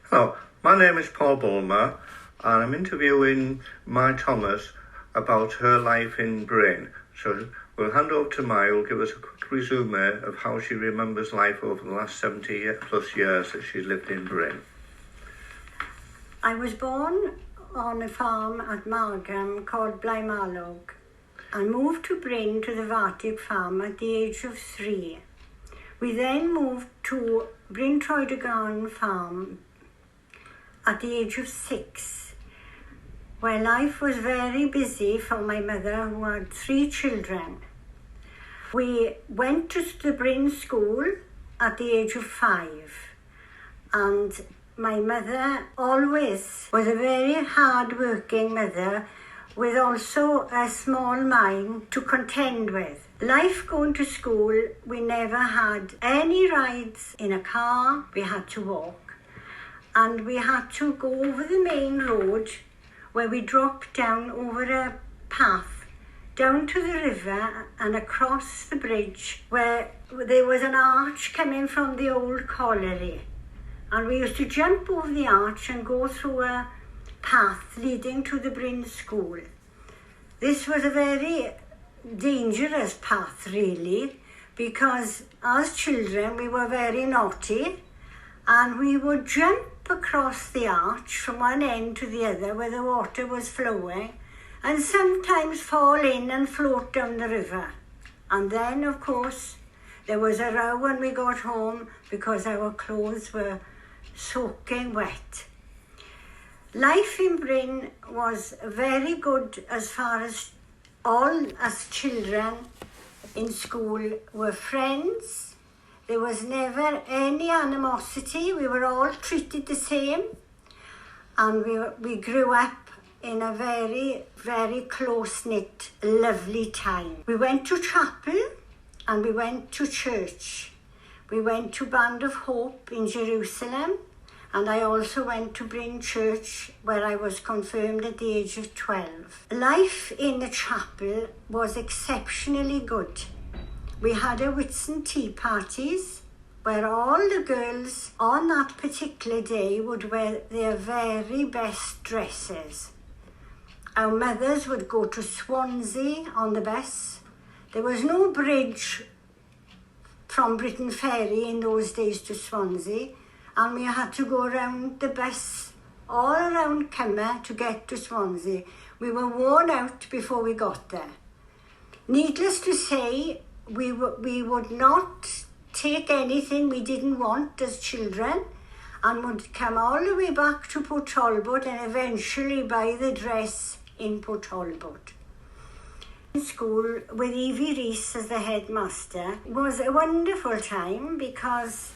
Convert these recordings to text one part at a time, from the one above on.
Hello, my name is Paul Bulmer and I'm interviewing Mair Thomas about her life in Bryn. So we'll hand over to Mair, who'll give us a quick resume of how she remembers life over the last 70 plus years that she's lived in Bryn. I was born on a farm at Margam called Blymalog and moved to Bryn to the Vartig farm at the age of 3. We then moved to Bryn Troedegarn farm at the age of 6, where life was very busy for my mother, who had 3 children. We went to the Bryn school at the age of 5, and my mother always was a very hard-working mother with also a small mind to contend with. Life going to school, we never had any rides in a car, we had to walk. And we had to go over the main road where we dropped down over a path down to the river and across the bridge where there was an arch coming from the old colliery. And we used to jump over the arch and go through a path leading to the Bryn school. This was a very dangerous path, really, because as children we were very naughty and we would jump across the arch from one end to the other where the water was flowing and sometimes fall in and float down the river. And then, of course, there was a row when we got home because our clothes were soaking wet. Life in Bryn was very good as far as all us children in school were friends. There was never any animosity. We were all treated the same. And we grew up in a very, very close-knit, lovely time. We went to chapel and we went to church. We went to Band of Hope in Jerusalem, and I also went to Bryn Church where I was confirmed at the age of 12. Life in the chapel was exceptionally good. We had a Whitsun tea parties where all the girls on that particular day would wear their very best dresses. Our mothers would go to Swansea on the bus. There was no bridge from Britain Ferry in those days to Swansea, and we had to go around the bus all around Cymru to get to Swansea. We were worn out before we got there. Needless to say, we would not take anything we didn't want as children and would come all the way back to Port Talbot and eventually buy the dress in Port Talbot. In school with Evie Rees as the headmaster was a wonderful time because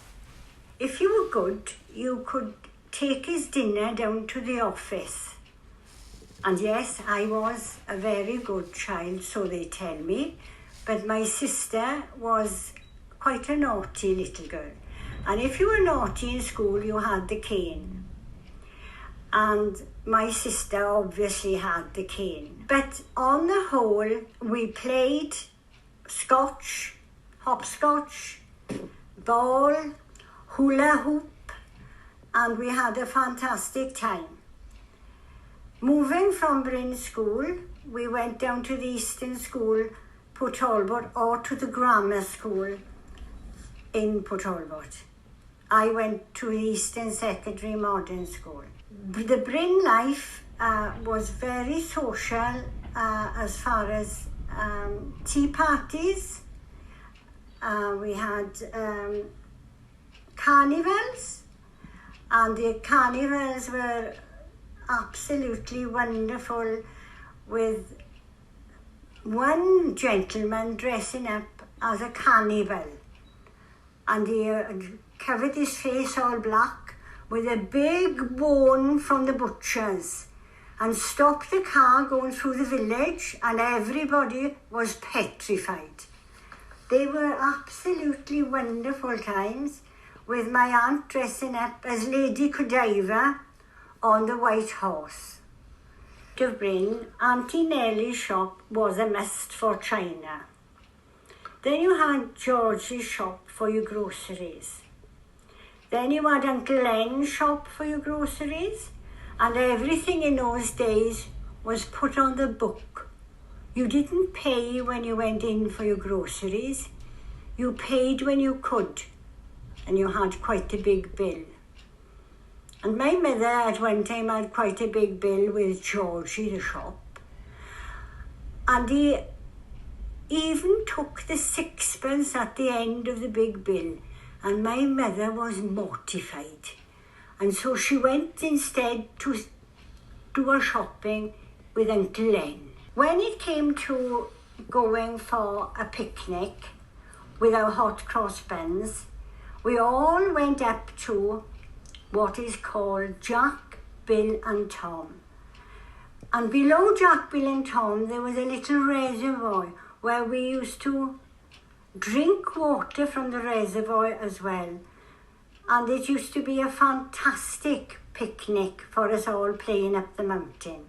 if you were good, you could take his dinner down to the office. And yes, I was a very good child, so they tell me. But my sister was quite a naughty little girl. And if you were naughty in school, you had the cane. And my sister obviously had the cane. But on the whole, we played scotch, hopscotch, ball, hula hoop, and we had a fantastic time. Moving from Bryn School, we went down to the Eastern School, Port Talbot, or to the grammar school in Port Talbot. I went to the Eastern Secondary Modern School. The Bryn life was very social as far as tea parties. We had carnivals, and the carnivals were absolutely wonderful, with one gentleman dressing up as a cannibal, and he covered his face all black with a big bone from the butcher's and stopped the car going through the village, and everybody was petrified. They were absolutely wonderful times, with my aunt dressing up as Lady Godiva on the white horse. To Bryn, Auntie Nellie's shop was a must for China. Then you had George's shop for your groceries. Then you had Uncle Len's shop for your groceries, and everything in those days was put on the book. You didn't pay when you went in for your groceries. You paid when you could, and you had quite a big bill. And my mother at one time had quite a big bill with Georgie, the shop. And he even took the sixpence at the end of the big bill, and my mother was mortified. And so she went instead to do her shopping with Uncle Len. When it came to going for a picnic with our hot cross buns, we all went up to what is called Jack, Bill and Tom. And below Jack, Bill and Tom there was a little reservoir where we used to drink water from the reservoir as well. And it used to be a fantastic picnic for us all playing up the mountain.